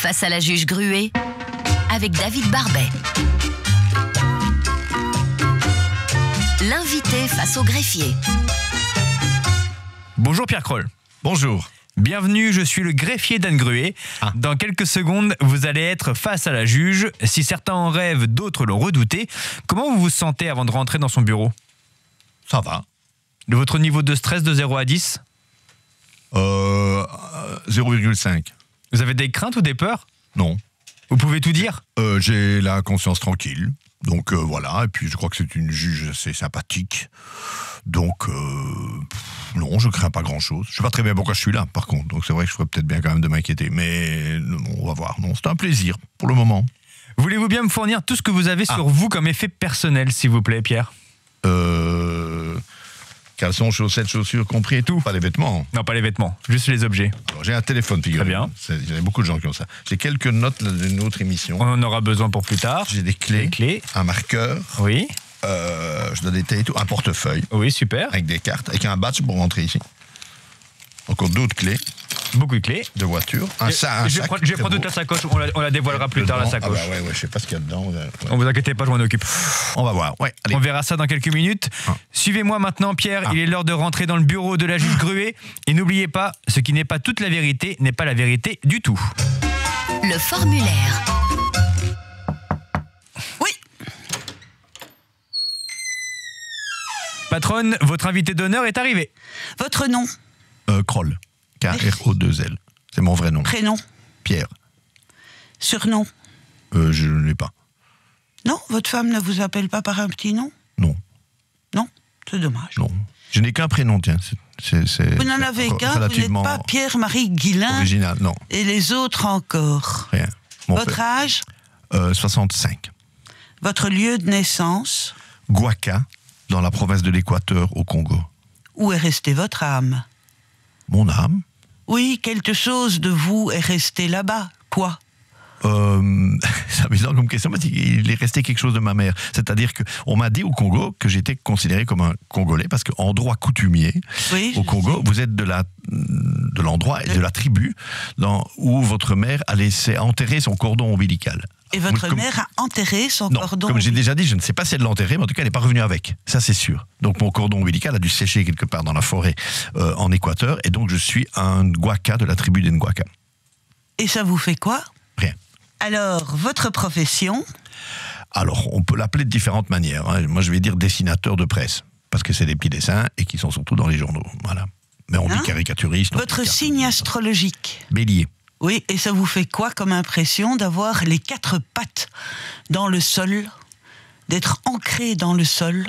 Face à la juge Gruet avec David Barbet. L'invité face au greffier. Bonjour Pierre Kroll. Bonjour. Bienvenue, je suis le greffier d'Anne Gruet. Dans quelques secondes, vous allez être face à la juge. Si certains en rêvent, d'autres l'ont redouté. Comment vous vous sentez avant de rentrer dans son bureau? Ça va. Votre niveau de stress de 0 à 10? 0,5. Vous avez des craintes ou des peurs? Non. Vous pouvez tout dire? J'ai la conscience tranquille. Donc voilà, et puis je crois que c'est une juge assez sympathique. Donc non, je crains pas grand-chose. Je sais pas très bien pourquoi je suis là, par contre. Donc c'est vrai que je ferais peut-être bien quand même de m'inquiéter. Mais on va voir. Non, c'est un plaisir pour le moment. Voulez-vous bien me fournir tout ce que vous avez sur vous comme effet personnel, s'il vous plaît, Pierre? Caleçons, chaussettes, chaussures, compris et tout. Pas les vêtements. Non, pas les vêtements, juste les objets. Alors, j'ai un téléphone, figurez. Très bien. Il y a beaucoup de gens qui ont ça. J'ai quelques notes d'une autre émission. On en aura besoin pour plus tard. J'ai des clés. Des clés. Un marqueur. Oui. Je donne des tailles et tout. Un portefeuille. Oui, super. Avec des cartes. Avec un badge pour rentrer ici. Encore d'autres clés. Beaucoup de clés. De voiture. Je vais prendre toute la sacoche. On la dévoilera plus tard, la sacoche. Ah bah ouais, je sais pas ce qu'il y a dedans. Ouais. On vous inquiétez pas, je m'en occupe. On va voir. Ouais, allez. On verra ça dans quelques minutes. Suivez-moi maintenant, Pierre. Il est l'heure de rentrer dans le bureau de la juge Gruet. Et n'oubliez pas, ce qui n'est pas toute la vérité n'est pas la vérité du tout. Le formulaire. Oui. Patronne, votre invité d'honneur est arrivé. Votre nom? Kroll. K-R-O-2-L. C'est mon vrai nom. Prénom? Pierre. Surnom? Je ne l'ai pas. Non, votre femme ne vous appelle pas par un petit nom? Non. Non, c'est dommage. Non. Je n'ai qu'un prénom, tiens. Vous n'en avez qu'un, relativement vous n'êtes pas Pierre-Marie Guillain. Original, non. Et les autres encore. Rien. Votre âge? 65. Votre lieu de naissance? Guaca, dans la province de l'Équateur, au Congo. Où est restée votre âme? Mon âme? Oui, quelque chose de vous est resté là-bas. Quoi? C'est amusant comme question, parce qu'il est resté quelque chose de ma mère. C'est-à-dire qu'on m'a dit au Congo que j'étais considéré comme un Congolais, parce qu'en droit coutumier, au Congo, vous êtes de l'endroit et de la tribu où votre mère a laissé enterrer son cordon ombilical. Et votre mère a enterré son cordon? Comme j'ai déjà dit, je ne sais pas si elle l'a enterré, mais en tout cas, elle n'est pas revenue avec. Ça, c'est sûr. Donc, mon cordon ombilical a dû sécher quelque part dans la forêt en Équateur. Et donc, je suis un Ngwaka de la tribu des Ngwaka. Et ça vous fait quoi? Rien. Alors, votre profession? Alors, on peut l'appeler de différentes manières. Hein. Moi, je vais dire dessinateur de presse. Parce que c'est des petits dessins et qui sont surtout dans les journaux. Voilà. Mais on dit caricaturiste. Votre signe astrologique? Bélier. Oui, et ça vous fait quoi comme impression d'avoir les 4 pattes dans le sol, d'être ancré dans le sol?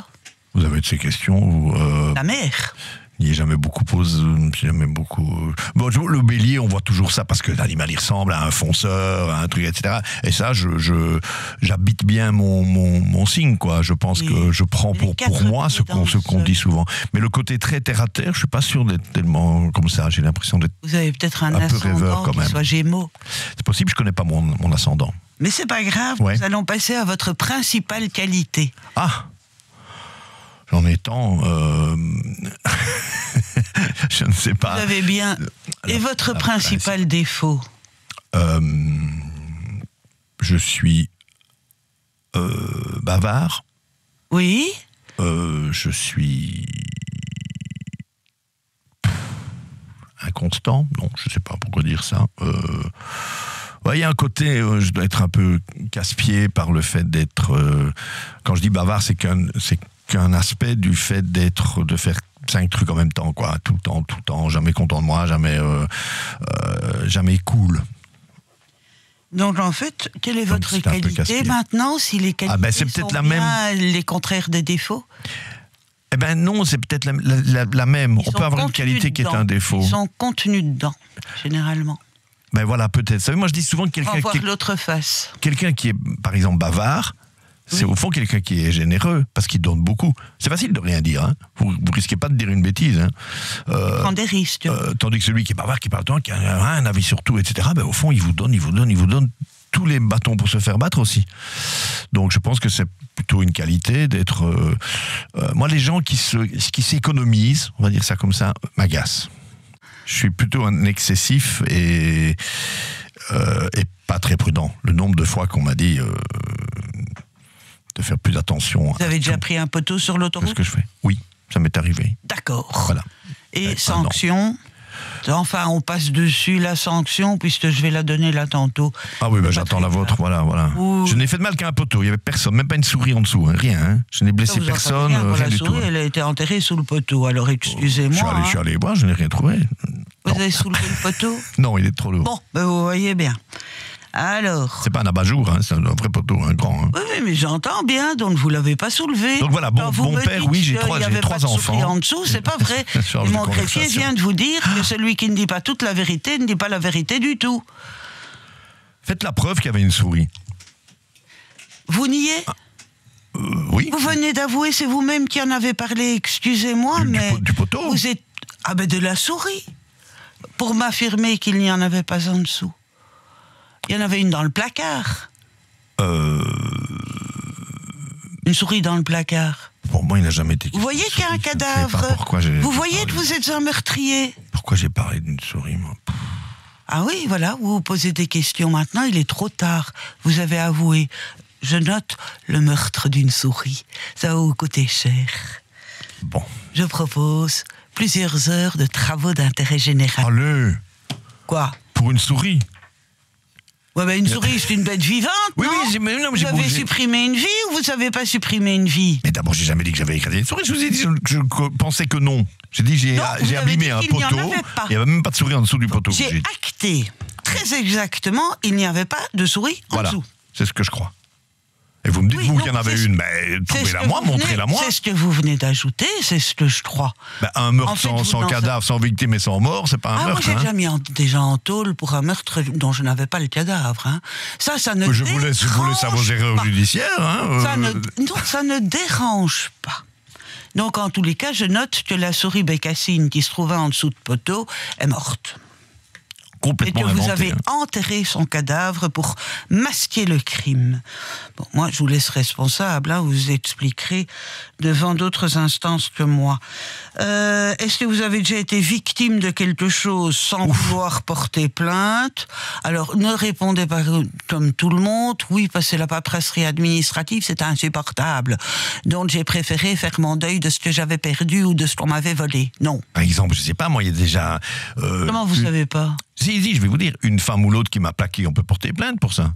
Vous avez de ces questions où, La mer. Il n'y a jamais beaucoup posé, jamais beaucoup. Bon, le bélier, on voit toujours ça parce que l'animal il ressemble à un fonceur, à un truc, etc. Et ça, j'habite bien mon signe, quoi. Je pense que je prends pour moi ce qu'on dit souvent. Mais le côté très terre à terre, je suis pas sûr d'être tellement comme ça. J'ai l'impression d'être. Vous avez peut-être un peu rêveur quand même. qui soit Gémeaux. C'est possible, je connais pas mon ascendant. Mais c'est pas grave. Nous allons passer à votre principale qualité. Ah. En étant, je ne sais pas. Vous avez bien. Et votre principal défaut? Je suis bavard. Oui. Je suis inconstant. Non, je ne sais pas pourquoi dire ça. Il y a un côté, je dois être un peu casse-pied par le fait d'être. Quand je dis bavard, c'est qu'un aspect du fait de faire 5 trucs en même temps, quoi. Tout le temps, jamais content de moi, jamais cool. Donc en fait, quelle est votre qualité maintenant, si les qualités c'est peut-être sont bien les contraires des défauts? Eh ben non, c'est peut-être la même. On peut avoir une qualité qui est un défaut. Ils sont contenus dedans, généralement. Ben voilà, peut-être. Vous savez, moi je dis souvent que l'autre face. Quelqu'un qui est, par exemple, bavard, c'est au fond quelqu'un qui est généreux, parce qu'il donne beaucoup. C'est facile de rien dire, hein. Vous risquez pas de dire une bêtise. Hein. Prendre des risques. Tandis que celui qui est bavard, qui parle tout le temps, qui a un avis sur tout, etc., ben, au fond, il vous donne tous les bâtons pour se faire battre aussi. Donc je pense que c'est plutôt une qualité d'être... moi, les gens qui s'économisent, on va dire ça comme ça, m'agacent. Je suis plutôt un excessif et et pas très prudent. Le nombre de fois qu'on m'a dit de faire plus attention. Vous avez déjà pris un poteau sur l'autoroute? Qu'est-ce que je fais? Oui, ça m'est arrivé. D'accord. Voilà. Et sanction? Enfin, on passe dessus la sanction, puisque je vais la donner là tantôt. Ah oui, j'attends la vôtre, voilà. Ouh. Je n'ai fait de mal qu'à un poteau, il n'y avait personne, même pas une souris en dessous, hein, rien. Hein. Je n'ai blessé Ça, vous en personne, savez rien, rien la du souris, tout. elle a été enterrée sous le poteau, alors excusez-moi. Je suis allé voir, je n'ai rien trouvé. Vous avez soulevé le poteau? Non, il est trop lourd. Bon, ben vous voyez bien. Alors... C'est pas un abat-jour, hein, c'est un vrai poteau, un grand. Hein. Oui, mais j'entends bien, donc vous l'avez pas soulevé. Donc voilà, Quand vous bon me père, dites oui, j'ai qu'il y avait trois pas de souris enfants. en dessous, c'est pas vrai. Change Et de mon greffier conversation. vient de vous dire que celui qui ne dit pas toute la vérité ne dit pas la vérité du tout. Faites la preuve qu'il y avait une souris. Vous niez? Oui. Vous venez d'avouer, c'est vous-même qui en avez parlé, excusez-moi, mais... Du poteau. Vous êtes... Ah ben de la souris, pour m'affirmer qu'il n'y en avait pas en dessous. Il y en avait une dans le placard. Une souris dans le placard. Pour moi, il n'a jamais été... Vous voyez qu'il y a un Je ne sais cadavre. pas pourquoi Vous voyez que vous êtes un meurtrier. Pourquoi j'ai parlé d'une souris, moi? Ah oui, voilà, vous vous posez des questions maintenant, il est trop tard. Vous avez avoué. Je note le meurtre d'une souris. Ça va vous coûter cher. Bon. Je propose plusieurs heures de travaux d'intérêt général. Allez, Quoi? pour une souris. Ouais, ben une souris, c'est une bête vivante, Oui, non? oui, mais non, mais Vous j'ai avez bougé. supprimé une vie ou vous n'avez pas supprimé une vie? Mais d'abord, j'ai jamais dit que j'avais écrasé une souris. Je vous ai dit que je pensais que non. J'ai dit j'ai Non, vous avez abîmé dit un qu'il n'y en poteau. avait pas. Il n'y avait même pas de souris en dessous du poteau. J'ai J'ai dit. acté très exactement, il n'y avait pas de souris en Voilà, dessous. c'est ce que je crois. Et vous me dites, Oui, vous, non, qu'il y en avait c'est ce- une, mais C'est ce trouvez-la que moi, vous venez- montrez-la moi. C'est ce que vous venez d'ajouter, c'est ce que je crois. Un meurtre En fait, sans, vous sans n'en cadavre, sans victime et sans mort, c'est pas un Ah, moi meurtre. j'ai hein. déjà mis déjà en tôle pour un meurtre dont je n'avais pas le cadavre. Hein. Ça ne Je vous laisse à vos erreurs pas. judiciaires. Hein, Ça non, ça ne dérange pas. Donc en tous les cas, je note que la souris bécassine qui se trouvait en dessous de poteau est morte. Et complètement que vous inventé, avez hein. enterré son cadavre pour masquer le crime. Bon, moi, je vous laisse responsable, hein, vous expliquerez devant d'autres instances que moi. Est-ce que vous avez déjà été victime de quelque chose sans vouloir porter plainte? Alors, ne répondez pas comme tout le monde. Oui, parce que la paperasserie administrative, c'est insupportable. Donc, j'ai préféré faire mon deuil de ce que j'avais perdu ou de ce qu'on m'avait volé. Non. Par exemple, je sais pas, moi, il y a déjà... Comment vous savez pas? Si, je vais vous dire, une femme ou l'autre qui m'a plaqué, on peut porter plainte pour ça.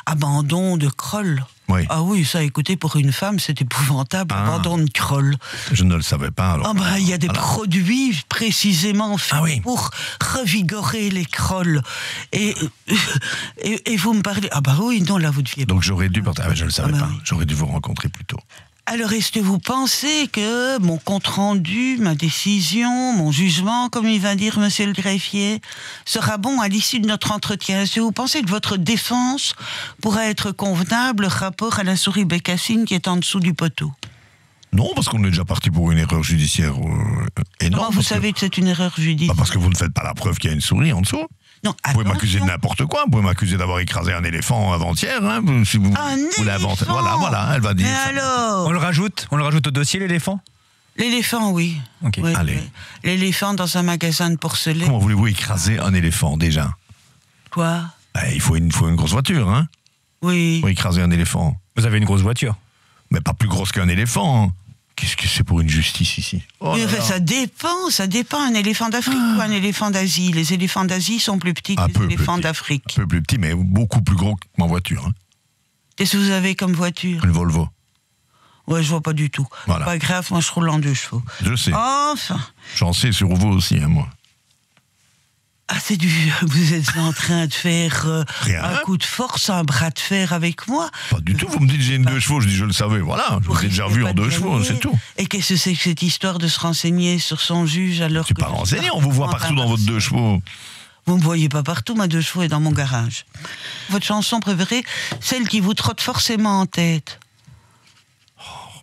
Abandon de Kroll. Oui. Ah oui, ça, écoutez, pour une femme, c'est épouvantable. Ah. Abandon de Kroll. Je ne le savais pas. Alors, Ah bah, il y a des voilà. produits précisément faits Ah oui. pour revigorer les crolles. Et vous me parlez... Ah bah oui, non, là, vous deviez... Donc j'aurais dû porter... Ah ben, je ne le savais bah pas. oui. J'aurais dû vous rencontrer plus tôt. Alors, est-ce que vous pensez que mon compte-rendu, ma décision, mon jugement, comme il va dire monsieur le greffier, sera bon à l'issue de notre entretien? Est-ce que vous pensez que votre défense pourra être convenable rapport à la souris bécassine qui est en dessous du poteau? Non, parce qu'on est déjà parti pour une erreur judiciaire énorme. Comment vous savez que c'est une erreur judiciaire? Parce que vous ne faites pas la preuve qu'il y a une souris en dessous. Non, Vous pouvez m'accuser de attention. n'importe quoi. Vous pouvez m'accuser d'avoir écrasé un éléphant avant-hier. Hein, si vous l'inventez. éléphant. Voilà, elle va dire. Mais ça. alors On le rajoute au dossier, l'éléphant? L'éléphant, oui. Ok. Oui, Allez. oui. L'éléphant dans un magasin de porcelaine. Comment voulez-vous écraser un éléphant déjà? Quoi? Il faut une grosse voiture, hein, Oui. pour écraser un éléphant. Vous avez une grosse voiture. Mais pas plus grosse qu'un éléphant. Hein. Qu'est-ce que c'est pour une justice ici? Oh Oui, là enfin, là. ça dépend. Un éléphant d'Afrique ou un éléphant d'Asie. Les éléphants d'Asie sont plus petits que Un les peu éléphants petit. d'Afrique. Un peu plus petit, mais beaucoup plus gros que ma voiture. Hein. Qu'est-ce que vous avez comme voiture? Une Volvo. Ouais, je vois pas du tout. Voilà. Pas grave, moi je roule en 2 chevaux. Je sais. Enfin. J'en sais sur vous aussi, hein, moi. Ah, c'est du... Vous êtes en train de faire Rien. un coup de force, un bras de fer avec moi. Pas du tout. Vous me dites j'ai une 2 chevaux. Je dis je le savais. Voilà. Je vous ai déjà Vous vu risquez en pas 2 de chevaux, gagner. c'est tout. Et qu'est-ce que c'est que cette histoire de se renseigner sur son juge alors C'est que... pas renseigné. On vous voit partout dans votre 2 chevaux. Vous me voyez pas partout, ma 2 chevaux est dans mon garage. Votre chanson préférée, celle qui vous trotte forcément en tête.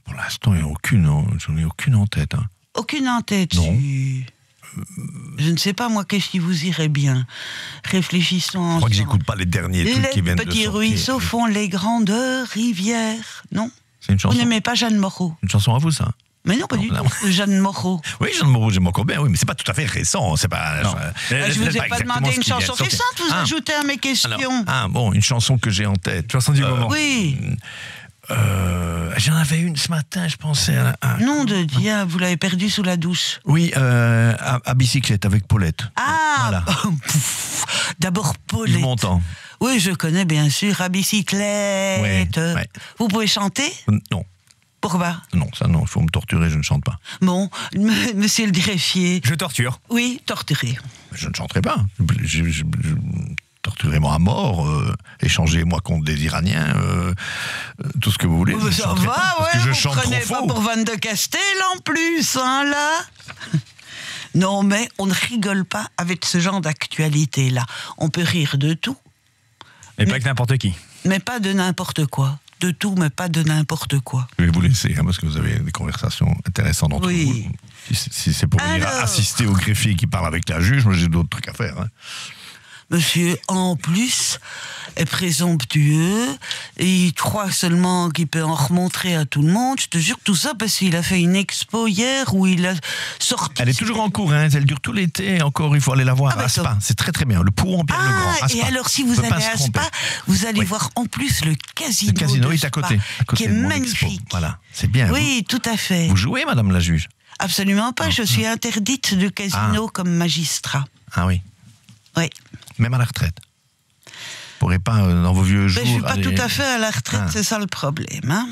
Pour l'instant, il n'y a aucune. J'en ai aucune en tête. Hein. Aucune en tête. Non. Je ne sais pas, moi, qu'est-ce qui vous irait bien. Réfléchissons ensemble. Je crois que j'écoute pas les derniers trucs qui Les viennent de petits sortir. ruisseaux font les grandes rivières. Non? C'est une Vous chanson. n'aimez pas Jeanne Moreau? Une chanson à vous, ça? Mais non, pas du tout. Jeanne Moreau. Oui, Jeanne Moreau, j'aime encore bien, oui, mais c'est pas tout à fait récent. C'est pas. Je vous ai pas demandé une chanson récente, vous ajoutez à mes questions. Bon, une chanson que j'ai en tête. Chanson du moment. Oui. J'en avais une ce matin, je pensais à... Nom de diable, vous l'avez perdu sous la douche. Oui, à bicyclette avec Paulette. Ah, voilà. D'abord Paulette. Du Montant. Oui, je connais bien sûr, à bicyclette. Ouais. Vous pouvez chanter? Non. Pourquoi? Non, ça non, il faut me torturer, je ne chante pas. Bon, monsieur le greffier. Je torture. Oui, torturer. Je ne chanterai pas. Je torturez-moi à mort, échangez-moi contre des Iraniens, tout ce que vous voulez. Ça va, parce que je vous chante prenez trop pas faux. pour Van de Castel en plus, hein, là. Non, mais on ne rigole pas avec ce genre d'actualité-là. On peut rire de tout. Et pas que n'importe qui. Mais pas de n'importe quoi. De tout, mais pas de n'importe quoi. Je vais vous laisser, parce que vous avez des conversations intéressantes entre vous. Si c'est pour venir assister au greffier qui parle avec la juge, moi j'ai d'autres trucs à faire. Monsieur, en plus, est présomptueux, et il croit seulement qu'il peut en remontrer à tout le monde. Je te jure, tout ça parce qu'il a fait une expo hier où il a sorti... Elle est toujours en cours, elle dure tout l'été, encore, il faut aller la voir à Spa. C'est très très bien, le Pour en Pierre-le-Grand. Et alors, si vous allez à Spa, vous allez voir en plus le casino. Le casino de est à côté qui est magnifique. Voilà, c'est bien. Oui, tout à fait. Vous jouez, madame la juge? Absolument pas, je suis interdite de casino comme magistrat. Ah oui. Oui. Même à la retraite. Vous pourrez pas, dans vos vieux jours... Je ne suis pas tout à fait à la retraite, c'est ça le problème. Hein.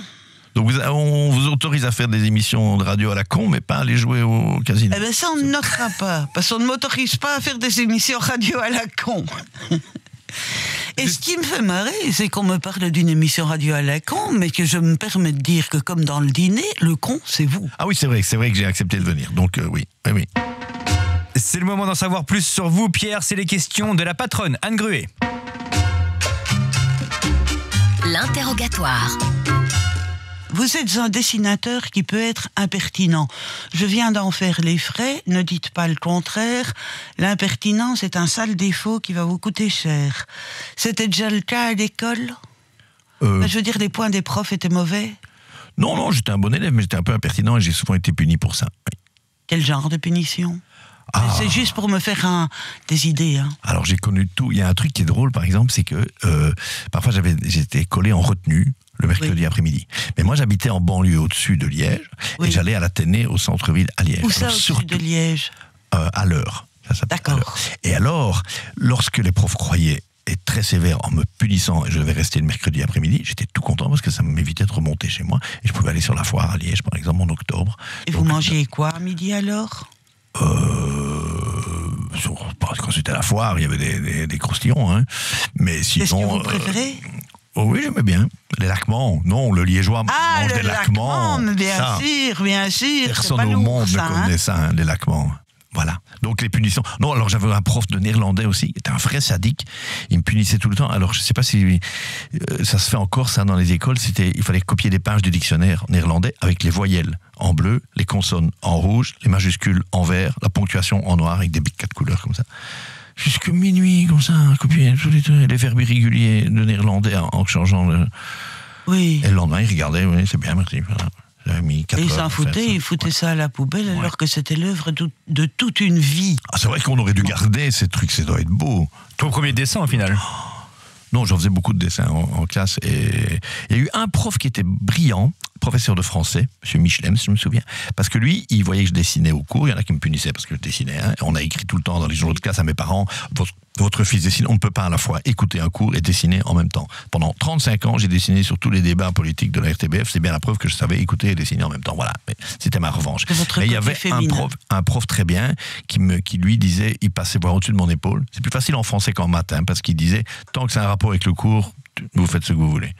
Donc on vous autorise à faire des émissions de radio à la con, mais pas à aller jouer au casino. Eh bien ça, on ne notera pas, parce qu'on ne m'autorise pas à faire des émissions radio à la con. Et ce qui me fait marrer, c'est qu'on me parle d'une émission radio à la con, mais que je me permets de dire que comme dans le dîner, le con, c'est vous. Ah oui, c'est vrai que j'ai accepté de venir, donc oui. C'est le moment d'en savoir plus sur vous, Pierre. C'est les questions de la patronne, Anne Gruet. L'interrogatoire. Vous êtes un dessinateur qui peut être impertinent. Je viens d'en faire les frais, ne dites pas le contraire. L'impertinence est un sale défaut qui va vous coûter cher. C'était déjà le cas à l'école ? Je veux dire, les points des profs étaient mauvais ? Non, j'étais un bon élève, mais j'étais un peu impertinent et j'ai souvent été puni pour ça. Oui. Quel genre de punition ? C'est juste pour me faire des idées. Hein. Alors j'ai connu tout. Il y a un truc qui est drôle, par exemple, c'est que parfois j'étais collé en retenue le mercredi après-midi. Mais moi j'habitais en banlieue au-dessus de Liège et j'allais à l'Athénée au centre-ville à Liège. Où ça, au-dessus de Liège ? À l'heure. D'accord. Et alors, lorsque les profs croyaient être très sévères en me punissant et je devais rester le mercredi après-midi, j'étais tout content parce que ça m'évitait de remonter chez moi et je pouvais aller sur la foire à Liège, par exemple, en octobre. Et vous mangiez quoi à midi alors ? Quand c'était à la foire, il y avait des croustillons, hein. Mais sinon. Qu'est-ce que vous préférez ? Oui, j'aimais bien. Les laquements. Non, le liégeois mange des laquements. Bien sûr. Personne au monde ne connaît ça, hein, les laquements. Voilà. Donc les punitions. Non, alors j'avais un prof de néerlandais aussi, qui était un vrai sadique. Il me punissait tout le temps. Alors je sais pas si ça se fait encore ça dans les écoles. Il fallait copier des pages du dictionnaire néerlandais avec les voyelles en bleu, les consonnes en rouge, les majuscules en vert, la ponctuation en noir avec des bics 4 couleurs comme ça. Jusque minuit comme ça, copier tous les verbes irréguliers de néerlandais en changeant le. Oui. Et le lendemain, il regardait. Oui, c'est bien, merci. Voilà. Et il s'en foutait, il foutait ça à la poubelle alors que c'était l'œuvre de toute une vie. Ah, c'est vrai qu'on aurait dû garder ces trucs, ça doit être beau. Ton premier dessin au final ? Non, j'en faisais beaucoup de dessins en classe et il y a eu un prof qui était brillant, professeur de français, M. Michelem, si je me souviens, parce que lui, il voyait que je dessinais au cours, il y en a qui me punissaient parce que je dessinais, hein. On a écrit tout le temps dans les journaux de classe à mes parents, votre fils dessine, on ne peut pas à la fois écouter un cours et dessiner en même temps. Pendant 35 ans, j'ai dessiné sur tous les débats politiques de la RTBF, c'est bien la preuve que je savais écouter et dessiner en même temps, voilà, mais c'était ma revanche. Mais il y avait un prof très bien qui lui disait, il passait voir au-dessus de mon épaule, c'est plus facile en français qu'en maths, hein, parce qu'il disait, tant que c'est un rapport avec le cours, vous faites ce que vous voulez.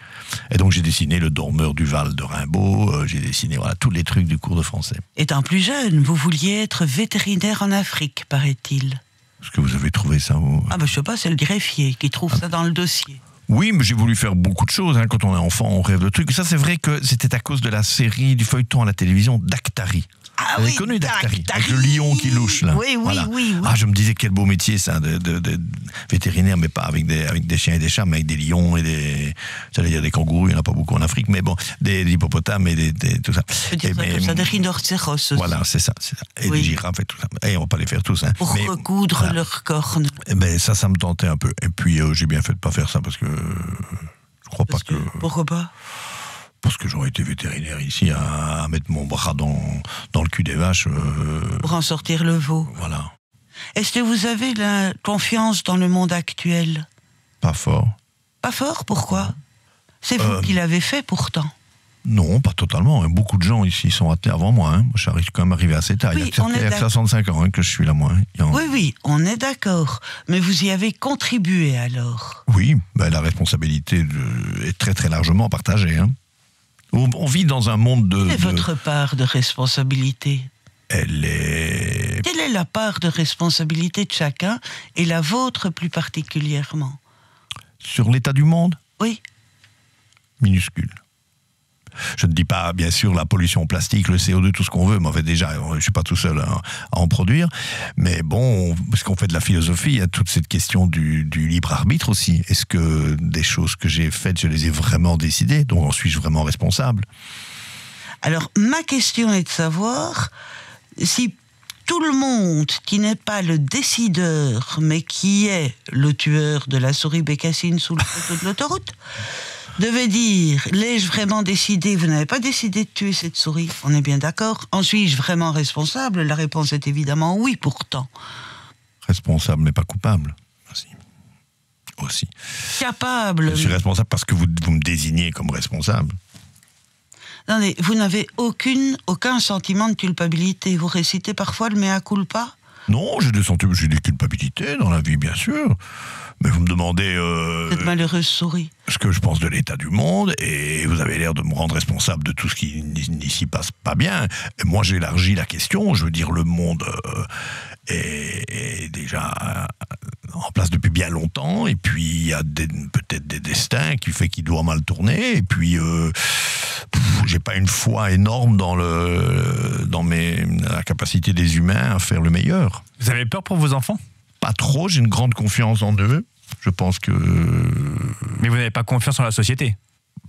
Et donc j'ai dessiné le dormeur du Val de Rimbaud, j'ai dessiné tous les trucs du cours de français. Étant plus jeune, vous vouliez être vétérinaire en Afrique, paraît-il. Est-ce que vous avez trouvé ça vous... Ah ben je sais pas, c'est le greffier qui trouve ça dans le dossier. Oui, mais j'ai voulu faire beaucoup de choses. Hein. Quand on est enfant, on rêve de trucs. Et ça, c'est vrai que c'était à cause de la série, du feuilleton à la télévision d'Actari. Ah Vous avez oui, connu Dactari, Dactari. avec le lion qui louche, là. Oui, oui, oui. Ah, je me disais quel beau métier, ça, de vétérinaire, mais pas avec des chiens et des chats, mais avec des lions et j'allais dire des kangourous, il n'y en a pas beaucoup en Afrique, mais bon, des hippopotames et tout ça. Je peux dire ça comme ça, des rhinocéros aussi. Voilà, c'est ça. Et Oui. des girafes et tout ça. Et on va pas les faire tous, hein. Pour Mais, recoudre voilà. leurs cornes. Eh ben, ça me tentait un peu. Et puis, j'ai bien fait de pas faire ça parce que je crois pas que. Pourquoi pas? Parce que j'aurais été vétérinaire ici à mettre mon bras dans le cul des vaches. Pour en sortir le veau. Voilà. Est-ce que vous avez la confiance dans le monde actuel? Pas fort. Pas fort, pourquoi? C'est vous qui l'avez fait pourtant. Non, pas totalement. Beaucoup de gens ici sont attelés avant moi. Hein. Moi, je suis quand même arrivé assez tard. Oui, il y a 65 ans hein, que je suis là, moi. Oui, on est d'accord. Mais vous y avez contribué alors. Oui, la responsabilité est très très largement partagée. Hein. On vit dans un monde de... Quelle est votre part de responsabilité? Elle est... Quelle est la part de responsabilité de chacun et la vôtre plus particulièrement? Sur l'état du monde? Oui. Minuscule. Je ne dis pas, bien sûr, la pollution plastique, le CO2, tout ce qu'on veut, mais en fait, déjà, je ne suis pas tout seul à en produire. Mais bon, parce qu'on fait de la philosophie, il y a toute cette question du libre arbitre aussi. Est-ce que des choses que j'ai faites, je les ai vraiment décidées? Donc, en suis-je vraiment responsable? Alors, ma question est de savoir si tout le monde qui n'est pas le décideur, mais qui est le tueur de la souris bécassine sous le poteau de l'autoroute, devait dire, l'ai-je vraiment décidé? Vous n'avez pas décidé de tuer cette souris, on est bien d'accord. En suis-je vraiment responsable? La réponse est évidemment oui, pourtant. Responsable, mais pas coupable. Aussi. Capable. Je suis responsable parce que vous me désignez comme responsable. Non, mais vous n'avez aucun sentiment de culpabilité. Vous récitez parfois le mea culpa? Non, j'ai des culpabilités dans la vie, bien sûr. Mais vous me demandez... Cette malheureuse souris. Ce que je pense de l'état du monde, et vous avez l'air de me rendre responsable de tout ce qui n'y s'y passe pas bien. Et moi, j'élargis la question. Je veux dire, le monde est déjà en place depuis bien longtemps, et puis il y a peut-être des destins qui fait qu'il doit mal tourner, et puis j'ai pas une foi énorme dans la capacité des humains à faire le meilleur. Vous avez peur pour vos enfants? Pas trop, j'ai une grande confiance en eux. Je pense que... Mais vous n'avez pas confiance en la société?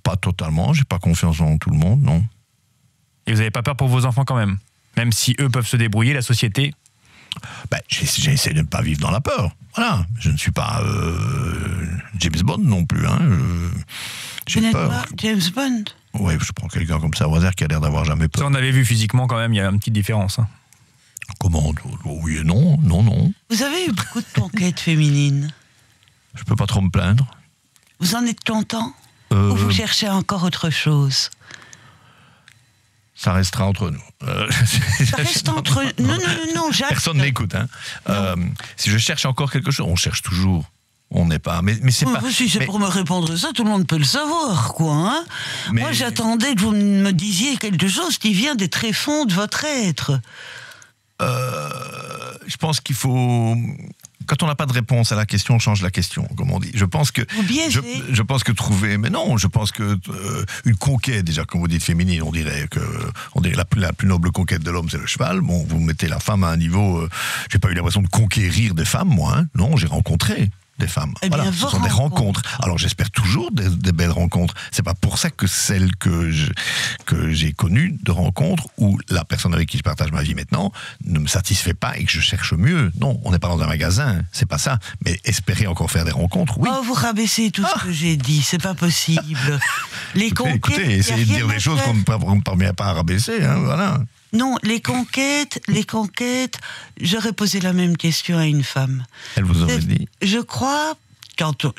Pas totalement, j'ai pas confiance en tout le monde, non. Et vous n'avez pas peur pour vos enfants quand même? Même si eux peuvent se débrouiller, la société... J'essaie de ne pas vivre dans la peur. Voilà, je ne suis pas James Bond non plus. Hein. J'ai Vous n'êtes peur. pas James Bond? Oui, je prends quelqu'un comme ça au hasard qui a l'air d'avoir jamais Ça, peur. on avait vu physiquement quand même, il y a une petite différence. Hein. Comment? Oui et non, non. Vous avez eu beaucoup de conquêtes féminines. Je peux pas trop me plaindre. Vous en êtes content? Ou vous cherchez encore autre chose? Ça restera entre nous. Ça reste entre... Non, Jacques. Personne n'écoute. Hein. Si je cherche encore quelque chose, on cherche toujours. On n'est pas... Mais c'est pas... Si c'est pour me répondre ça, tout le monde peut le savoir, quoi. Hein. Mais... Moi, j'attendais que vous me disiez quelque chose qui vient des tréfonds de votre être. Je pense qu'il faut... Quand on n'a pas de réponse à la question, on change la question, comme on dit. Je pense que... Vous biaisez. Je pense que trouver... Mais non, je pense que une conquête, déjà, comme vous dites féminine, on dirait la plus noble conquête de l'homme, c'est le cheval. Bon, vous mettez la femme à un niveau... j'ai pas eu l'impression de conquérir des femmes, moi. Hein. Non, j'ai rencontré des femmes. Eh bien, voilà, ce sont des rencontres. Alors j'espère toujours des belles rencontres. C'est pas pour ça que celles que j'ai connues de rencontres où la personne avec qui je partage ma vie maintenant ne me satisfait pas et que je cherche mieux. Non, on n'est pas dans un magasin, c'est pas ça. Mais espérer encore faire des rencontres, oui. Oh, vous rabaissez tout ce que j'ai dit, c'est pas possible. Les conquêtes... Écoutez, essayez de dire des choses qu'on ne parvient pas à rabaisser, hein, voilà. Non, les conquêtes, j'aurais posé la même question à une femme. Elle vous aurait dit? Je crois, peu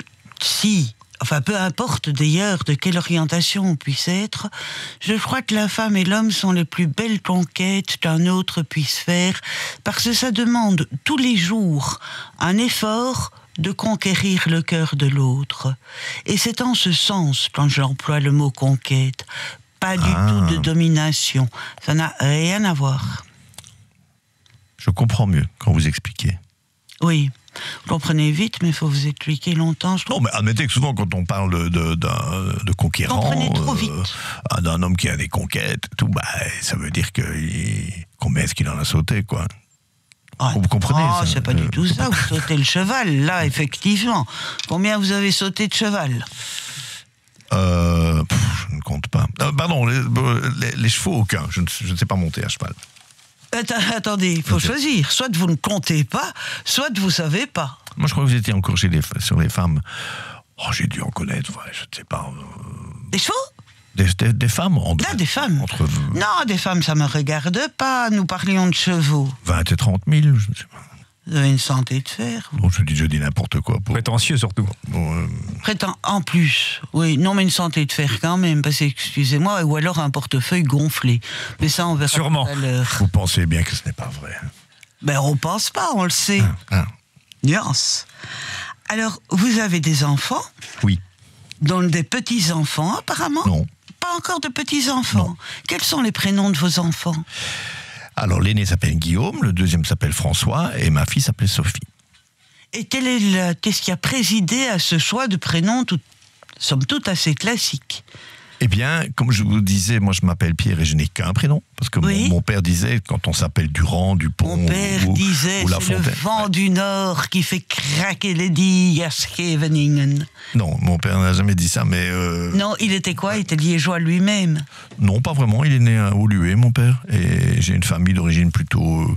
importe d'ailleurs de quelle orientation on puisse être, je crois que la femme et l'homme sont les plus belles conquêtes qu'un autre puisse faire, parce que ça demande tous les jours un effort de conquérir le cœur de l'autre. Et c'est en ce sens, quand j'emploie le mot conquête, pas du tout de domination. Ça n'a rien à voir. Je comprends mieux quand vous expliquez. Oui. Vous comprenez vite, mais il faut vous expliquer longtemps. Non, mais admettez que souvent, quand on parle de conquérant, comprenez trop vite. d'un homme qui a des conquêtes, tout, ça veut dire qu'il combien est-ce qu'il en a sauté, quoi. Ah, Vous comprenez ça c'est pas du tout ça. Vous sautez le cheval, là, effectivement. Combien vous avez sauté de cheval? Je ne compte pas. Pardon, les chevaux, aucun. Je ne sais pas monter à cheval. Attendez, il faut choisir. Soit vous ne comptez pas, soit vous savez pas. Moi, je crois que vous étiez encore sur les femmes. Oh, j'ai dû en connaître, je ne sais pas. Des chevaux? Des femmes Là, des femmes. Entre Non, des femmes, ça me regarde pas. Nous parlions de chevaux. 20 et 30 000, je ne sais pas. Vous avez une santé de fer. Bon, je dis n'importe quoi. Prétentieux surtout. Bon, En plus, oui, non, mais une santé de fer quand même, parce que, excusez-moi, ou alors un portefeuille gonflé. Mais ça, on verra Sûrement. tout à l'heure. vous pensez bien que ce n'est pas vrai. Ben, on pense pas, on le sait. Nuance. Alors, vous avez des enfants? Oui. Donc des petits-enfants, apparemment? Non. Pas encore de petits-enfants? Non. Quels sont les prénoms de vos enfants? Alors, l'aîné s'appelle Guillaume, le deuxième s'appelle François, et ma fille s'appelle Sophie. Et qu'est-ce qui a présidé à ce choix de prénoms, somme toute, assez classique? Eh bien, comme je vous disais, moi je m'appelle Pierre et je n'ai qu'un prénom. Parce que Oui. mon père disait, quand on s'appelle Durand, Dupont Mon père disait, ou La c'est le Fontaine. vent du Nord qui fait craquer les digues à Scheveningen. Non, mon père n'a jamais dit ça, mais... Non, il était quoi? Il était liégeois lui-même. Non, pas vraiment. Il est né à Woluwe, mon père. Et j'ai une famille d'origine plutôt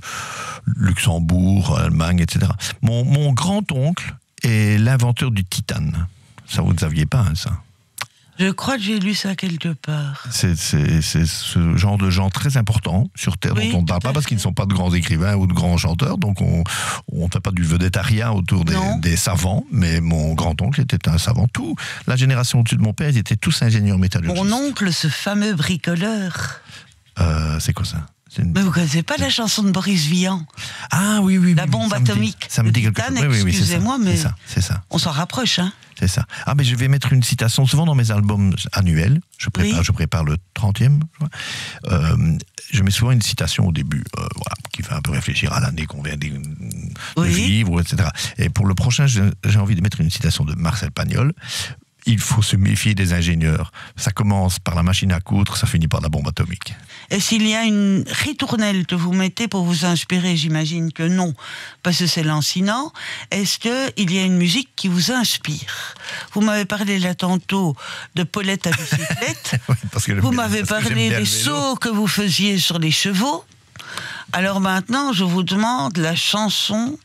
Luxembourg, Allemagne, etc. Mon grand-oncle est l'inventeur du titane. Ça, vous ne saviez pas, hein, ça? Je crois que j'ai lu ça quelque part. C'est ce genre de gens très importants sur Terre Oui, dont on ne tout parle à pas parce fait. qu'ils ne sont pas de grands écrivains ou de grands chanteurs. Donc on ne fait pas du vedettariat autour Non. des savants. Mais mon grand-oncle était un savant. Tout, la génération au-dessus de mon père, ils étaient tous ingénieurs métallurgistes. Mon oncle, ce fameux bricoleur. C'est quoi ça? Mais vous connaissez pas la chanson de Boris Vian? Ah oui, oui. La oui, bombe ça me dit- atomique. Ça me Le dit quelque titane, chose. Oui, c'est ça. excusez-moi, mais- C'est ça. On s'en rapproche, hein? C'est ça. Ah, mais je vais mettre une citation souvent dans mes albums annuels. Je prépare le 30e. Je mets souvent une citation au début, qui fait un peu réfléchir à l'année qu'on vient de vivre, etc. Et pour le prochain, j'ai envie de mettre une citation de Marcel Pagnol. Il faut se méfier des ingénieurs. Ça commence par la machine à coudre, ça finit par la bombe atomique. Et s'il y a une ritournelle que vous mettez pour vous inspirer, j'imagine que non, parce que c'est lancinant. Est-ce qu'il y a une musique qui vous inspire? Vous m'avez parlé là tantôt de Paulette à bicyclette. Oui, parce que Vous m'avez parlé des sauts que vous faisiez sur les chevaux. Alors maintenant, je vous demande la chanson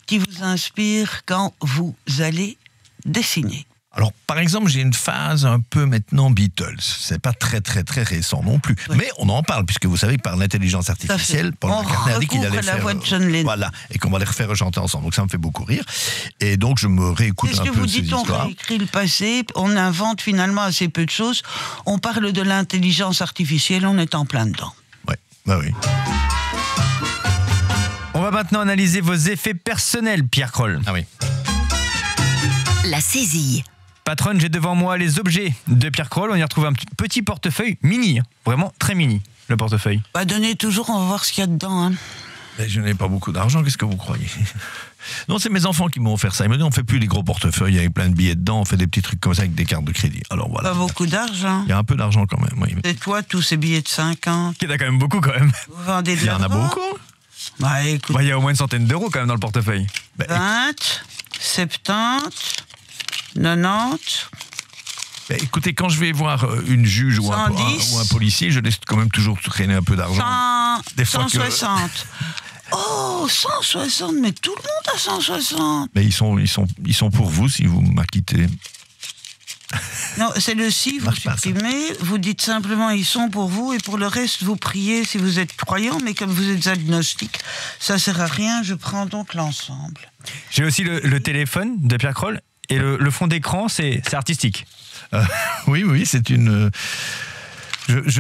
qui vous inspire quand vous allez dessiner. Alors, par exemple, j'ai une phase un peu maintenant Beatles. C'est pas très, très, très récent non plus. Oui. Mais on en parle, puisque vous savez que par l'intelligence artificielle, Paul On McCartney a dit qu'il allait recouvre la faire... voix de John Lennon. Voilà, et qu'on va les refaire chanter ensemble. Donc ça me fait beaucoup rire. Et donc, je me réécoute Qu'est-ce un que peu vous ces dites? On histoires. réécrit le passé, on invente finalement assez peu de choses. On parle de l'intelligence artificielle, on est en plein dedans. Ouais, bah oui. On va maintenant analyser vos effets personnels, Pierre Kroll. Ah oui. La saisie. Patronne, j'ai devant moi les objets de Pierre Kroll. On y retrouve un petit portefeuille mini, hein. Vraiment très mini, le portefeuille. Bah, donnez toujours, on va voir ce qu'il y a dedans. Hein. Mais je n'ai pas beaucoup d'argent, qu'est-ce que vous croyez? Non, c'est mes enfants qui m'ont offert ça. Ils m'ont dit, on fait plus les gros portefeuilles avec plein de billets dedans, on fait des petits trucs comme ça avec des cartes de crédit. Alors voilà. Pas beaucoup d'argent. Il y a un peu d'argent quand même, oui. Et toi, tous ces billets de 50, Il y en a quand même beaucoup quand même. vous vendez de Il y en a l'argent? beaucoup. Bah écoute, Il y a au moins une centaine d'euros quand même dans le portefeuille. 20, 70, 90... Ben, écoutez, quand je vais voir une juge ou un 110. policier, je laisse quand même toujours traîner un peu d'argent. 100, Des fois que- 160. Oh, 160, mais tout le monde a 160. Mais ils sont pour vous si vous m'acquittez. Non, c'est le si, vous Marche pas, ça. supprimez, vous dites simplement ils sont pour vous, et pour le reste, vous priez si vous êtes croyant, mais comme vous êtes agnostique, ça sert à rien, je prends donc l'ensemble. J'ai aussi le téléphone de Pierre Kroll et le fond d'écran, c'est artistique. Oui, c'est une...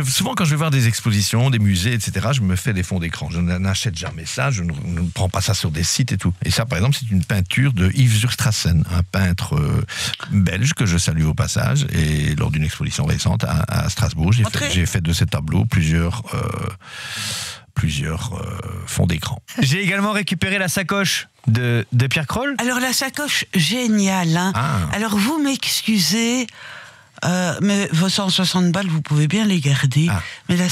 souvent, quand je vais voir des expositions, des musées, etc., je me fais des fonds d'écran. Je n'achète jamais ça, je ne prends pas ça sur des sites et tout. Et ça, par exemple, c'est une peinture de Yves Zurstrassen, un peintre belge que je salue au passage. Et lors d'une exposition récente à Strasbourg, j'ai fait de ces tableaux plusieurs fonds d'écran. J'ai également récupéré la sacoche de Pierre Kroll. Alors la sacoche, géniale, hein. Ah. Alors vous m'excusez, Mais vos 160 balles, vous pouvez bien les garder. Ah. Mais la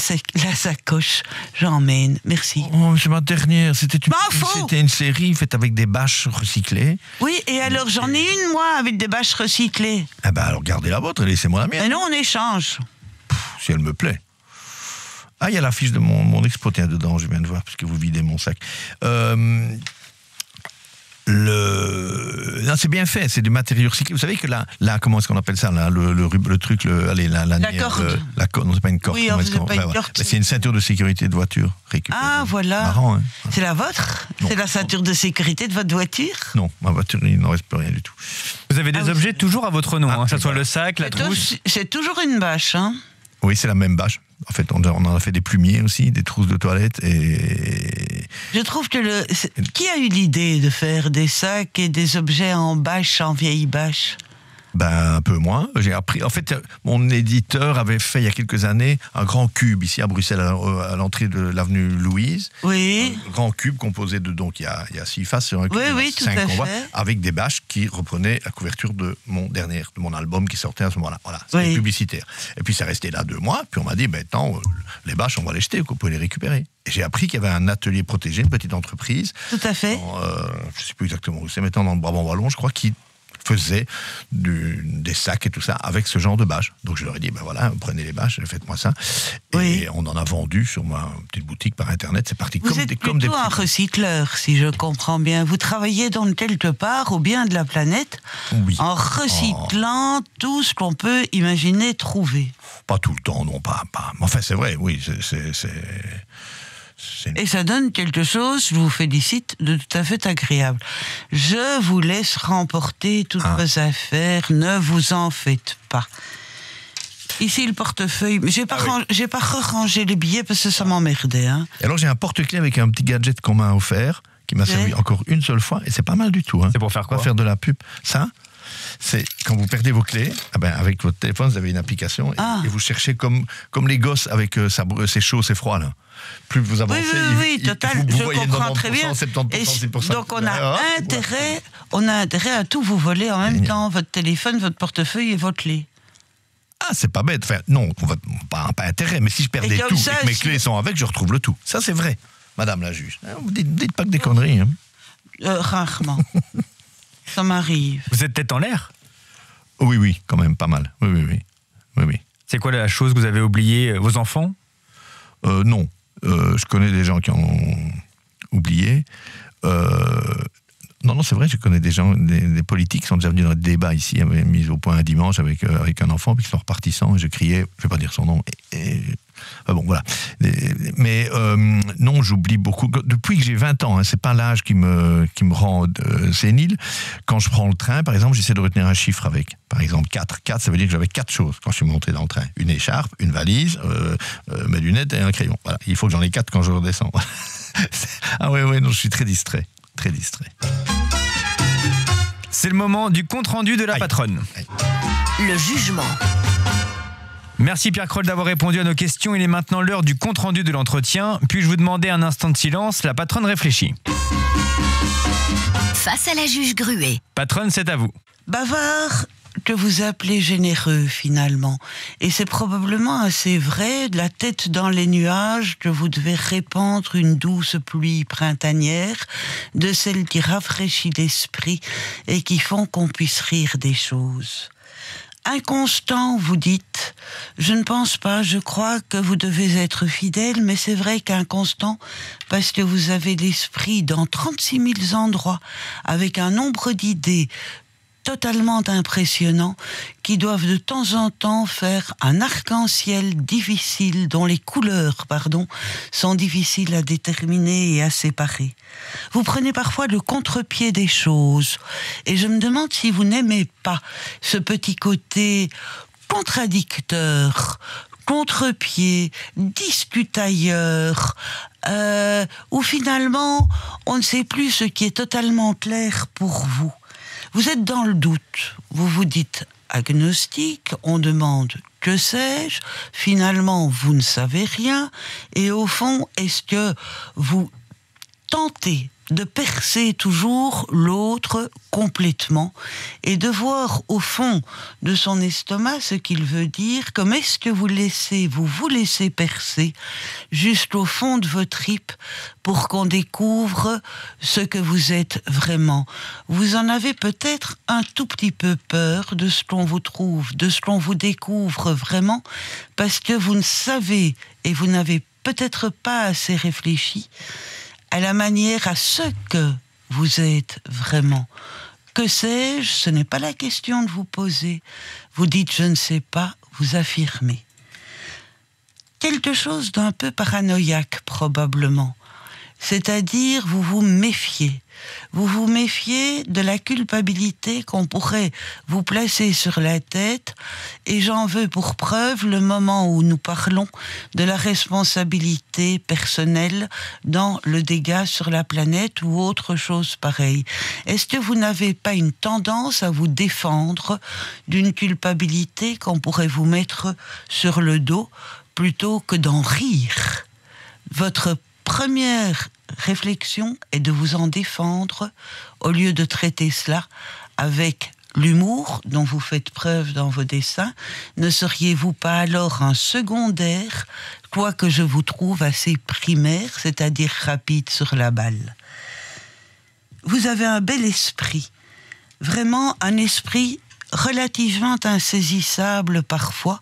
sacoche, j'emmène. Merci. Oh, c'est ma dernière. C'était faux. une série faite avec des bâches recyclées. Oui, et alors j'en ai une, moi, avec des bâches recyclées. Ah ben alors gardez la vôtre et laissez-moi la mienne. Mais non, on échange. Si elle me plaît. Ah, il y a l'affiche de mon expo, tiens, dedans, je viens de voir, puisque vous videz mon sac. Non, c'est bien fait, c'est du matériau recyclé. Vous savez que là, comment est-ce qu'on appelle ça, là, le truc, la corde. Non, c'est pas une corde. Oui, comment c'est pas une corde. C'est une ceinture de sécurité de voiture récupérée. Ah, voilà. Marrant, hein. C'est la vôtre? Non. C'est la ceinture de sécurité de votre voiture? Non, ma voiture, il n'en reste plus rien du tout. Vous avez des objets toujours à votre nom, Ah, que ce soit voilà. le sac, la trousse. C'est toujours une bâche, hein? Oui, c'est la même bâche. En fait, on en a fait des plumiers aussi, des trousses de toilette et... Je trouve que qui a eu l'idée de faire des sacs et des objets en bâche, en vieille bâche? Ben, un peu moins. J'ai appris. En fait, mon éditeur avait fait il y a quelques années un grand cube ici à Bruxelles, à l'entrée de l'avenue Louise. Oui. Un grand cube composé de, donc il y a 6 faces sur un cube, Oui, tout 5 à qu'on voit, fait. avec des bâches qui reprenaient la couverture de mon album qui sortait à ce moment-là. Voilà, c'était Oui. publicitaire. Et puis c'est resté là 2 mois, puis on m'a dit, maintenant, les bâches, on va les jeter, vous pouvez les récupérer. Et j'ai appris qu'il y avait un atelier protégé, une petite entreprise, Tout à fait. je ne sais plus exactement où c'est, maintenant dans le Brabant Wallon, je crois, qui faisait des sacs et tout ça avec ce genre de bâches. Donc je leur ai dit, ben voilà, prenez les bâches, faites-moi ça. Oui. Et on en a vendu sur ma petite boutique par Internet. C'est parti Vous êtes comme des plutôt un petits... recycleur, si je comprends bien. Vous travaillez donc quelque part au bien de la planète, Oui. en recyclant tout ce qu'on peut imaginer trouver. Pas tout le temps, non, pas. Enfin, c'est vrai, oui, c'est Et ça donne quelque chose, je vous félicite, de tout à fait agréable. Je vous laisse remporter toutes vos affaires, ne vous en faites pas. Ici le portefeuille, mais j'ai pas rangé les billets parce que ça m'emmerdait. Hein. Et alors j'ai un porte-clés avec un petit gadget qu'on m'a offert, qui m'a servi encore une seule fois, et c'est pas mal du tout. Hein. C'est pour faire quoi? On va faire de la pub. Ça, c'est quand vous perdez vos clés, avec votre téléphone, vous avez une application, et vous cherchez comme les gosses avec c'est chaud, c'est froid, là. Plus vous avancez, oui, total, vous je voyez comprends 90%, très bien. 70%, Et 6%. donc on a intérêt à tout vous voler en même temps, votre téléphone, votre portefeuille et vos clés. Ah, c'est pas bête. Enfin, non, pas intérêt, mais si je perdais tout ça, et que mes clés sont avec, je retrouve le tout. Ça, c'est vrai, madame la juge. Vous dites pas que des conneries. Hein. Rarement. Ça m'arrive. Vous êtes tête en l'air? Oui, quand même, pas mal. Oui. C'est quoi la chose que vous avez oubliée? Vos enfants? Non. Je connais des gens qui en ont oublié. Non, c'est vrai, je connais des gens, des politiques qui sont déjà venus dans le débat ici, ils avaient mis au point un dimanche avec un enfant, puis ils sont repartis sans, et je criais, je vais pas dire son nom, bon, voilà. Mais non, j'oublie beaucoup. Depuis que j'ai 20 ans, hein, c'est pas l'âge qui me rend sénile. Quand je prends le train, par exemple, j'essaie de retenir un chiffre avec. Par exemple, 4. 4, ça veut dire que j'avais 4 choses quand je suis monté dans le train. Une écharpe, une valise, mes lunettes et un crayon. Voilà. Il faut que j'en ai 4 quand je redescends. Ah ouais, non, je suis très distrait. Très distrait. C'est le moment du compte-rendu de la patronne. Le jugement. Merci Pierre Kroll d'avoir répondu à nos questions. Il est maintenant l'heure du compte-rendu de l'entretien. Puis-je vous demander un instant de silence? La patronne réfléchit. Face à la juge Gruet. Patronne, c'est à vous. Bavard que vous appelez généreux finalement. Et c'est probablement assez vrai, de la tête dans les nuages, que vous devez répandre une douce pluie printanière, de celle qui rafraîchit l'esprit et qui font qu'on puisse rire des choses. Inconstant, vous dites. Je ne pense pas, je crois que vous devez être fidèle, mais c'est vrai qu'inconstant, parce que vous avez l'esprit dans 36 000 endroits, avec un nombre d'idées totalement impressionnants, qui doivent de temps en temps faire un arc-en-ciel difficile, dont les couleurs, sont difficiles à déterminer et à séparer. Vous prenez parfois le contre-pied des choses, et je me demande si vous n'aimez pas ce petit côté contradicteur, contre-pied, discutailleur, où finalement on ne sait plus ce qui est totalement clair pour vous. Vous êtes dans le doute, vous vous dites agnostique, on demande que sais-je, finalement vous ne savez rien, et au fond, est-ce que vous tentez de percer toujours l'autre complètement et de voir au fond de son estomac ce qu'il veut dire, comme est-ce que vous vous laissez percer juste au fond de vos tripes pour qu'on découvre ce que vous êtes vraiment. Vous en avez peut-être un tout petit peu peur de ce qu'on vous trouve, de ce qu'on vous découvre vraiment, parce que vous ne savez et vous n'avez peut-être pas assez réfléchi à la manière, à ce que vous êtes vraiment. Que sais-je? Ce n'est pas la question de vous poser. Vous dites « je ne sais pas », vous affirmez. Quelque chose d'un peu paranoïaque, probablement. C'est-à-dire, vous vous méfiez. Vous vous méfiez de la culpabilité qu'on pourrait vous placer sur la tête, et j'en veux pour preuve le moment où nous parlons de la responsabilité personnelle dans le dégât sur la planète ou autre chose pareille. Est-ce que vous n'avez pas une tendance à vous défendre d'une culpabilité qu'on pourrait vous mettre sur le dos plutôt que d'en rire? Votre première réflexion est de vous en défendre au lieu de traiter cela avec l'humour dont vous faites preuve dans vos dessins. Ne seriez-vous pas alors un secondaire, quoique je vous trouve assez primaire, c'est-à-dire rapide sur la balle? Vous avez un bel esprit, vraiment un esprit relativement insaisissable parfois,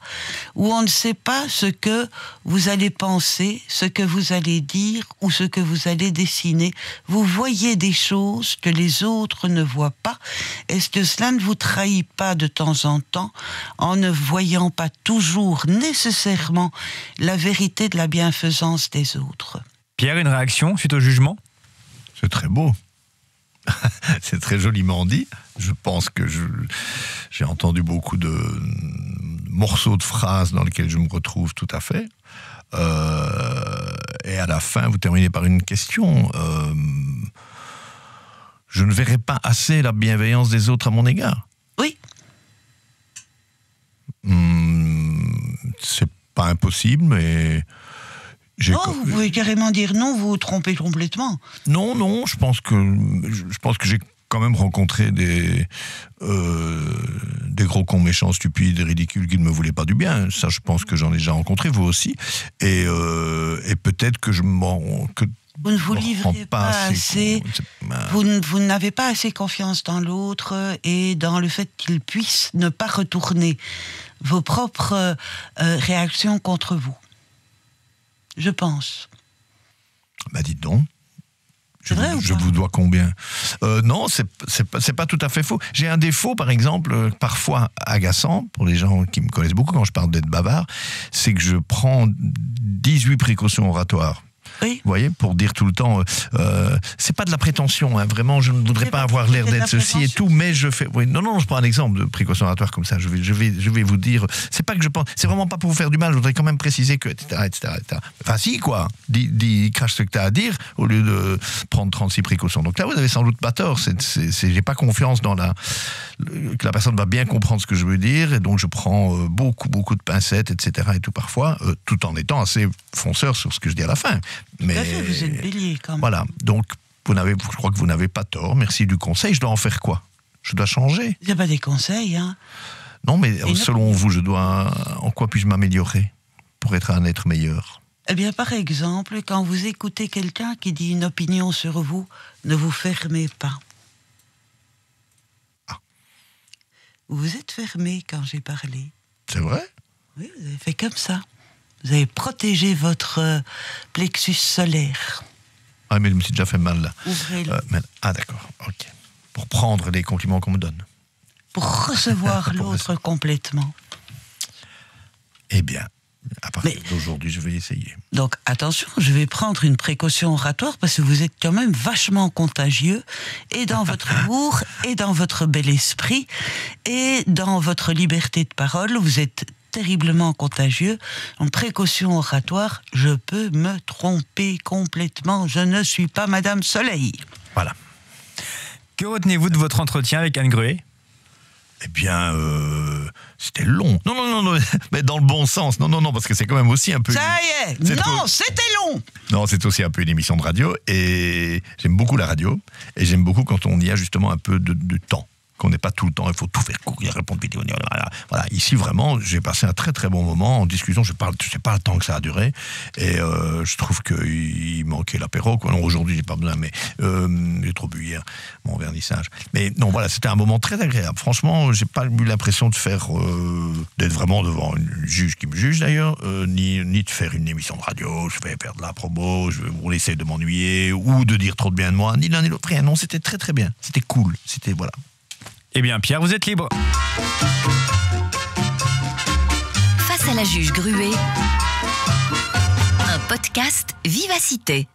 où on ne sait pas ce que vous allez penser, ce que vous allez dire ou ce que vous allez dessiner. Vous voyez des choses que les autres ne voient pas. Est-ce que cela ne vous trahit pas de temps en temps en ne voyant pas toujours nécessairement la vérité de la bienfaisance des autres? Pierre, une réaction suite au jugement? C'est très beau. C'est très joliment dit. Je pense que j'ai entendu beaucoup de morceaux de phrases dans lesquels je me retrouve tout à fait. Et à la fin, vous terminez par une question. Je ne verrai pas assez la bienveillance des autres à mon égard. Oui. C'est pas impossible, mais... Non, vous pouvez carrément dire non, vous vous trompez complètement. Non, je pense que j'ai quand même rencontré des gros cons méchants, stupides, ridicules qui ne me voulaient pas du bien. Ça, je pense que j'en ai déjà rencontré, vous aussi. Et peut-être que vous ne vous livrez pas assez, vous n'avez pas assez confiance dans l'autre et dans le fait qu'il puisse ne pas retourner vos propres réactions contre vous. Je pense. Bah dites donc. Je vous vous dois combien? Non, c'est pas tout à fait faux. J'ai un défaut, par exemple, parfois agaçant, pour les gens qui me connaissent beaucoup quand je parle d'être bavard, c'est que je prends 18 précautions oratoires. Oui. Vous voyez, pour dire tout le temps, c'est pas de la prétention, hein, vraiment, je ne voudrais pas avoir l'air d'être ceci et tout, mais je fais. Oui, non, je prends un exemple de précaution oratoire comme ça. Je vais vous dire, c'est pas que je pense, c'est vraiment pas pour vous faire du mal. Je voudrais quand même préciser que, etc. Enfin, si quoi, dis crache ce que t'as à dire au lieu de prendre 36 précautions. Donc là, vous avez sans doute pas tort. J'ai pas confiance dans que la personne va bien comprendre ce que je veux dire, et donc je prends beaucoup de pincettes, etc. et tout parfois, tout en étant assez fonceur sur ce que je dis à la fin. Mais tout à fait, vous êtes bélier quand même. Voilà, donc je crois que vous n'avez pas tort. Merci du conseil. Je dois en faire quoi? Je dois changer? Il n'y a pas des conseils, hein? Non, mais selon vous, en quoi puis-je m'améliorer pour être un être meilleur? Eh bien, par exemple, quand vous écoutez quelqu'un qui dit une opinion sur vous, ne vous fermez pas. Ah. Vous vous êtes fermé quand j'ai parlé. C'est vrai? Oui, vous avez fait comme ça. Vous avez protégé votre plexus solaire. Ah, mais je me suis déjà fait mal, là. Ouvrez-le. D'accord, ok. Pour prendre les compliments qu'on me donne. Pour recevoir l'autre complètement. Eh bien, à partir d'aujourd'hui, je vais essayer. Donc, attention, je vais prendre une précaution oratoire parce que vous êtes quand même vachement contagieux, et dans votre humour, et dans votre bel esprit, et dans votre liberté de parole. Vous êtes terriblement contagieux. En précaution oratoire, je peux me tromper complètement. Je ne suis pas Madame Soleil. Voilà. Que retenez-vous de votre entretien avec Anne Gruet? Eh bien, c'était long. Non, mais dans le bon sens. Non, parce que c'est quand même aussi un peu... Ça y est, c'était long. Non, c'est aussi un peu une émission de radio, et j'aime beaucoup la radio, et j'aime beaucoup quand on y a justement un peu de temps. Qu'on n'est pas tout le temps, il faut tout faire courir, répondre vidéo. Voilà, ici vraiment, j'ai passé un très très bon moment en discussion. Je sais pas le temps que ça a duré, et je trouve qu'il manquait l'apéro. Non, aujourd'hui j'ai pas besoin, mais j'ai trop bu hier, mon vernissage. Mais non, voilà, c'était un moment très agréable. Franchement, j'ai pas eu l'impression d'être vraiment devant une juge qui me juge d'ailleurs, ni de faire une émission de radio. Je vais faire de la promo, on essaie de m'ennuyer ou de dire trop de bien de moi, ni l'un ni l'autre. Rien. Non, c'était très très bien. C'était cool. C'était voilà. Eh bien, Pierre, vous êtes libre. Face à la juge Gruet, un podcast Vivacité.